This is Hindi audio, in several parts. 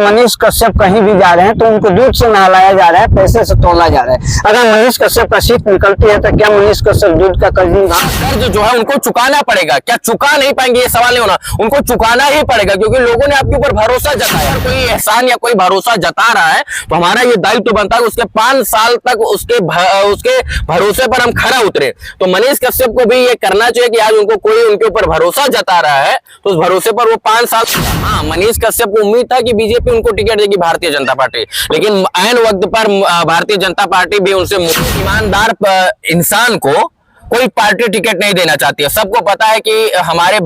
मनीष कश्यप कहीं भी जा रहे हैं तो उनको दूध से नहलाया जा रहा है, पैसे से तोला जा रहा है। अगर मनीष कश्यप का सीट निकलती है तो क्या मनीष कश्यप दूध का कर्ज जो है उनको चुकाना पड़ेगा? क्या चुका नहीं पाएंगे? ये सवाल नहीं होना, उनको चुकाना ही पड़ेगा, क्योंकि लोगों ने आपके ऊपर भरोसा जताया। कोई एहसान या कोई भरोसा जता रहा है तो हमारा ये दायित्व तो बनता है उसके 5 साल तक उसके भरोसे पर हम खरा उतरे। तो मनीष कश्यप को भी ये करना चाहिए कि आज उनको कोई उनके ऊपर भरोसा जता रहा है तो उस भरोसे पर वो 5 साल। हाँ, मनीष कश्यप को उम्मीद था कि बीजेपी उनको टिकट देगी, भारतीय जनता पार्टी, लेकिन ऐन वक्त पर भारतीय जनता पार्टी भी उनसे ईमानदार इंसान को कोई पार्टी टिकट नहीं देना चाहती है। सबको पता है कि हमारे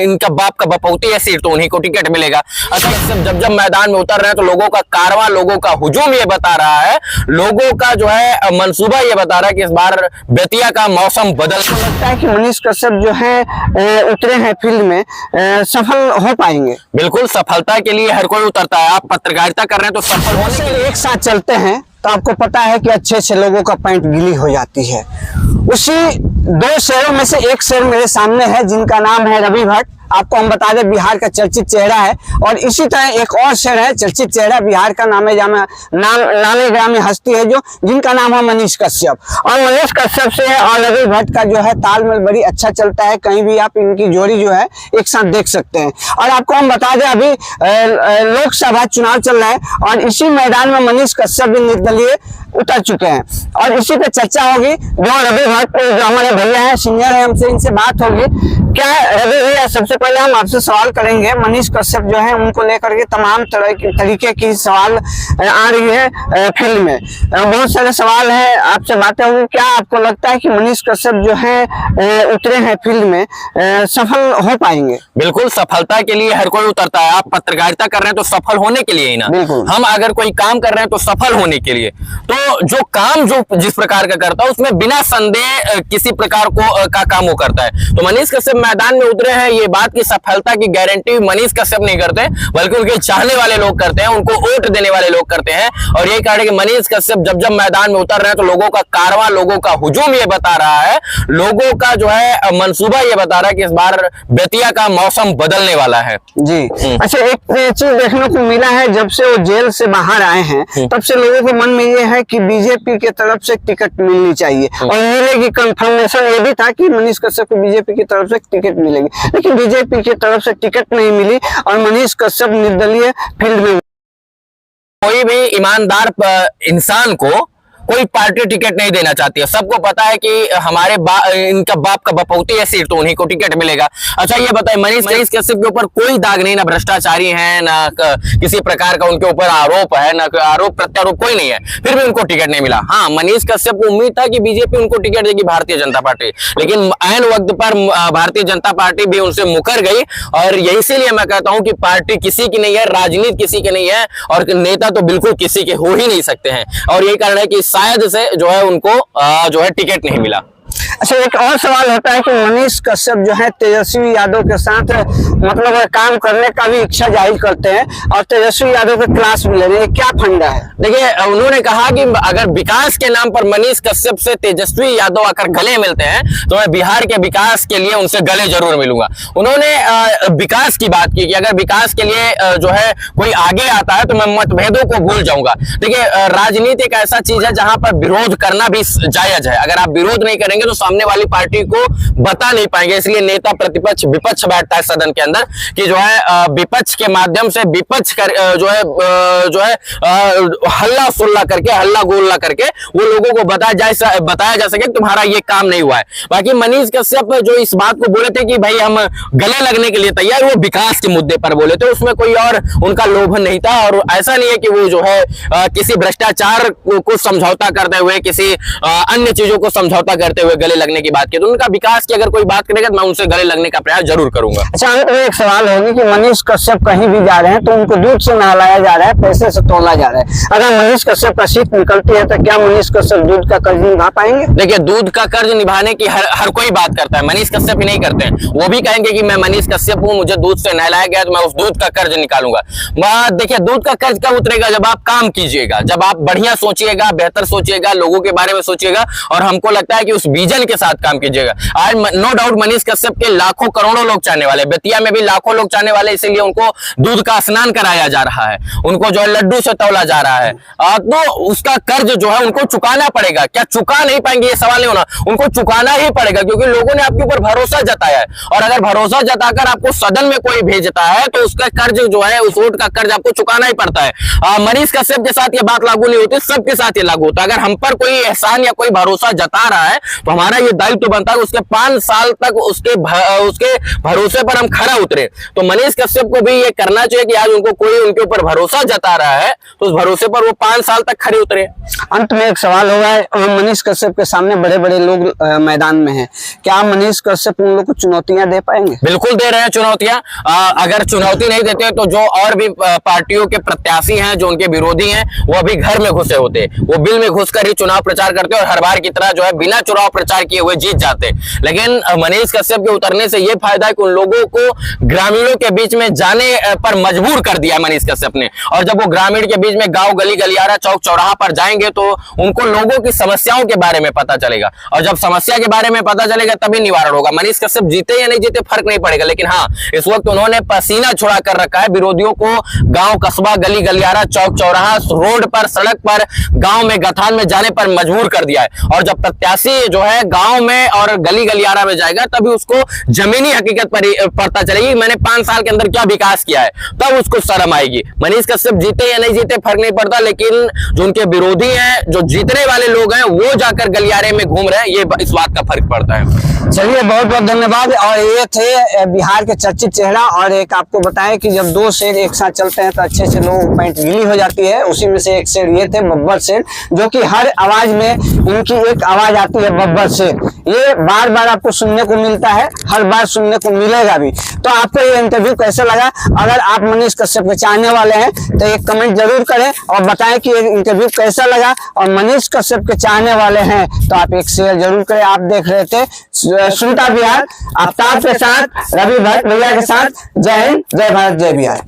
इनका बाप का बपौती है सीट तो उन्हीं को टिकट मिलेगा। अच्छा, जब मैदान में उतर रहे हैं तो लोगों का कारवां, लोगों का हुजूम ये बता रहा है, लोगों का जो है मंसूबा ये बता रहा है कि इस बार बेतिया का मौसम बदल लगता है कि मनीष कश्यप जो है उतरे हैं फील्ड में, सफल हो पाएंगे। बिल्कुल, सफलता के लिए हर कोई उतरता है। आप पत्रकारिता कर रहे हैं तो सफल होने के लिए एक साथ चलते हैं तो आपको पता है कि अच्छे से लोगों का पैंट गीली हो जाती है। उसी 2 शेरों में से एक शेर मेरे सामने है जिनका नाम है रवि भट्ट। आपको हम बता दें बिहार का चर्चित चेहरा है। और इसी तरह एक और शेर है चर्चित चेहरा बिहार का नामी ग्रामी हस्ती है जिनका नाम है मनीष कश्यप। और मनीष कश्यप से और रवि भट्ट का जो है तालमेल बड़ी अच्छा चलता है, कहीं भी आप इनकी जोड़ी जो है एक साथ देख सकते हैं। और आपको हम बता दें अभी लोकसभा चुनाव चल रहा है और इसी मैदान में मनीष कश्यप भी निर्दलीय उतर चुके हैं और इसी पे चर्चा होगी। जो रवि भट्ट जो हमारे भैया हैं, सीनियर है, हमसे इनसे बात होगी। क्या रवि भैया, सबसे पहले हम आपसे सवाल करेंगे, मनीष कश्यप जो है उनको लेकर के तमाम तरीके की सवाल आ रही है फील्ड में, बहुत सारे सवाल है, आपसे बातें होंगी। क्या आपको लगता है कि मनीष कश्यप जो है उतरे हैं फील्ड में, सफल हो पाएंगे? बिल्कुल, सफलता के लिए हर कोई उतरता है। आप पत्रकारिता कर रहे हैं तो सफल होने के लिए ही ना, हम अगर कोई काम कर रहे हैं तो सफल होने के लिए। तो जो काम जिस प्रकार का करता है उसमें बिना संदेह किसी प्रकार का काम वो करता है। तो मनीष कश्यप मैदान में उतरे हैं, ये बात की सफलता की गारंटी मनीष कश्यप नहीं करते बल्कि उनके चाहने वाले लोग करते हैं, उनको वोट देने वाले लोग करते हैं। और यही कारण है कि मनीष कश्यप जब मैदान में उतर रहे हैं तो लोगों का कारवां, लोगों का हुजूम ये बता रहा है, लोगों का जो है मंसूबा ये बता रहा है कि इस बार बेतिया का मौसम बदलने वाला है। जी, अच्छा, एक चीज देखने को मिला है, जब से वो जेल से बाहर आए हैं तब से लोगों के मन में ये है कि बीजेपी के तरफ से टिकट मिलनी चाहिए और मिलेगी। कंफर्मेशन ये भी था कि मनीष कश्यप को बीजेपी की तरफ से टिकट मिलेगी, लेकिन बीजेपी की तरफ से टिकट नहीं मिली और मनीष कश्यप निर्दलीय फील्ड में। कोई भी ईमानदार इंसान को कोई पार्टी टिकट नहीं देना चाहती है। सबको पता है कि हमारे इनका बाप का बपौती है सीट तो उन्हीं को टिकट मिलेगा। अच्छा, ये बताइए, मनीष कश्यप के ऊपर कोई दाग नहीं, ना भ्रष्टाचारी है, ना किसी प्रकार का उनके ऊपर आरोप है, ना आरोप प्रत्यारोप कोई नहीं है, फिर भी उनको टिकट नहीं मिला। हाँ, मनीष कश्यप को उम्मीद था कि बीजेपी उनको टिकट देगी, भारतीय जनता पार्टी, लेकिन ऐन वक्त पर भारतीय जनता पार्टी भी उनसे मुकर गई। और इसीलिए मैं कहता हूं कि पार्टी किसी की नहीं है, राजनीति किसी की नहीं है और नेता तो बिल्कुल किसी के हो ही नहीं सकते हैं। और यही कारण है कि शायद से जो है उनको जो है टिकट नहीं मिला। अच्छा, एक और सवाल होता है कि मनीष कश्यप जो है तेजस्वी यादव के साथ मतलब काम करने का भी इच्छा जाहिर करते हैं और तेजस्वी यादव के क्लास में ले रहे हैं, क्या फंडा है? देखिए, उन्होंने कहा कि अगर विकास के नाम पर मनीष कश्यप से तेजस्वी यादव आकर गले मिलते हैं तो मैं बिहार के विकास के लिए उनसे गले जरूर मिलूंगा। उन्होंने विकास की बात की कि अगर विकास के लिए जो है कोई आगे आता है तो मैं मतभेदों को भूल जाऊंगा। देखिए, राजनीति एक ऐसा चीज है जहां पर विरोध करना भी जायज है। अगर आप विरोध नहीं करेंगे तो सामने वाली पार्टी को बता नहीं पाएंगे। इसलिए नेता प्रतिपक्ष विपक्ष बैठता है सदन के अंदर कि जो है विपक्ष के माध्यम से विपक्ष जो है हल्ला सुल्ला करके, हल्ला गोल्ला करके वो लोगों को बताया जा सके तुम्हारा ये काम नहीं हुआ है। बाकी मनीष कश्यप जो इस बात को बोले थे कि भाई हम गले लगने के लिए तैयार, वो विकास के मुद्दे पर बोले थे, उसमें कोई और उनका लोभन नहीं था। और ऐसा नहीं है कि वो जो है किसी भ्रष्टाचार को समझौता करते हुए, किसी अन्य चीजों को समझौता करते हुए गले लगने की बात की। तो उनका विकास की अगर कोई बात करेगा तो मैं उनसे गले लगने का प्रयास जरूर करूंगा। अच्छा, एक सवाल होगी कि मनीष कश्यप कहीं भी जा रहे हैं तो उनको दूध से नहलाया जा रहा है, पैसे से तोला जा रहा है। अगर मनीष कश्यप का सीट निकलती है तो क्या मनीष कश्यप दूध का कर्ज निभा पाएंगे? देखिए, दूध का कर्ज निभाने की हर कोई बात करता है, मनीष कश्यप ही नहीं करते हैं। वो भी कहेंगे कि मैं मनीष कश्यप हूं, मुझे दूध से नहलाया गया तो मैं उस दूध का कर्ज निकालूंगा। देखिए, दूध का कर्ज कब उतरेगा? जब आप काम कीजिएगा, जब आप बढ़िया सोचिएगा, बेहतर सोचिएगा, लोगों के बारे में सोचिएगा और हमको लगता है कि उस विजन लगन के साथ काम कीजिएगा। आज नो डाउट मनीष कश्यप के लाखों करोड़ों लोग चाहने वाले, बेतिया में भी लाखों लोग चाहने वाले, इसीलिए उनको दूध का स्नान कराया जा रहा है, उनको जो है लड्डू से तौला जा रहा है। तो उसका कर्ज जो है उनको चुकाना पड़ेगा। क्या चुका नहीं पाएंगे ये सवाल नहीं होना, उनको चुकाना ही पड़ेगा, क्योंकि लोगों ने आपके ऊपर भरोसा जताया है। और अगर भरोसा जताकर आपको सदन में कोई भेजता है तो उसका कर्ज जो है, उस वोट का कर्ज आपको चुकाना ही पड़ता है। मनीष कश्यप के साथ ये बात लागू नहीं होती, सबके साथ ये लागू होता है। अगर हम पर कोई एहसान या कोई भरोसा जता रहा है तो हमारा ये दायित्व बनता है उसके 5 साल तक उसके भरोसे पर हम खरा उतरे। तो मनीष कश्यप को भी ये करना चाहिए कि आज उनको कोई उनके ऊपर भरोसा जता रहा है तो उस भरोसे पर वो 5 साल तक खड़े उतरे। अंत में एक सवाल होगा, मनीष कश्यप के सामने बड़े बड़े लोग मैदान में हैं, क्या मनीष कश्यप उन लोग को चुनौतियां दे पाएंगे? बिल्कुल दे रहे हैं चुनौतियां। अगर चुनौती नहीं देते तो जो और भी पार्टियों के प्रत्याशी हैं, जो उनके विरोधी हैं, वो अभी घर में घुसे होते, वो बिल में घुसकर ही चुनाव प्रचार करते और हर बार की तरह जो है बिना चुनाव प्रचार किए हुए जीत जाते। लेकिन मनीष कश्यप के उतरने से ये फायदा है कि उन लोगों को ग्रामीणों के बीच में जाने पर मजबूर कर दिया मनीष कश्यप ने। और जब वो ग्रामीण के बीच में गांव गली गलियारा चौक चौराहा पर जाएंगे तो उनको लोगों की समस्याओं के बारे में पता चलेगा, और जब समस्या के बारे में पता चलेगा तभी निवारण होगा। मनीष कश्यप जीते या नहीं जीते फर्क नहीं पड़ेगा, लेकिन हाँ, इस वक्त उन्होंने पसीना छुड़ा कर रखा है, विरोधियों को गांव कस्बा गली गलियारा चौक चौराहा रोड पर सड़क पर गांव में गठान में जाने पर मजबूर कर दिया है। और जब प्रत्याशी जो है गांव में और गली गलियारा में जाएगा तभी उसको जमीनी हकीकत पर पता चलेगी, मैंने 5 साल के अंदर क्या विकास किया है, तब उसको शर्म आएगी। मनीष कश्यप जीते या नहीं जीते फर्क नहीं पड़ता, लेकिन जो उनके विरोधी हैं, जो जीतने वाले लोग हैं, वो जाकर गलियारे में घूम रहे हैं, ये इस बात का फर्क पड़ता है। चलिए, बहुत बहुत धन्यवाद। और ये थे बिहार के चर्चित चेहरा। और एक आपको बताएं कि जब 2 शेर एक साथ चलते हैं तो अच्छे से लोगों की पैंट गीली हो जाती है। उसी में से एक शेर ये थे, बब्बर शेर, जो कि हर आवाज में इनकी एक आवाज आती है, बब्बर शेर। ये बार बार आपको सुनने को मिलता है, हर बार सुनने को मिलेगा भी। तो आपको ये इंटरव्यू कैसा लगा? अगर आप मनीष कश्यप के चाहने वाले हैं तो एक कमेंट जरूर करें और बताएं कि ये इंटरव्यू कैसा लगा। और मनीष कश्यप के चाहने वाले हैं तो आप एक शेयर जरूर करें। आप देख रहे थे सुनता बिहार, आफ्ताब के साथ, रवि भट्ट भैया के साथ। जय हिंद, जय भारत, जय बिहार।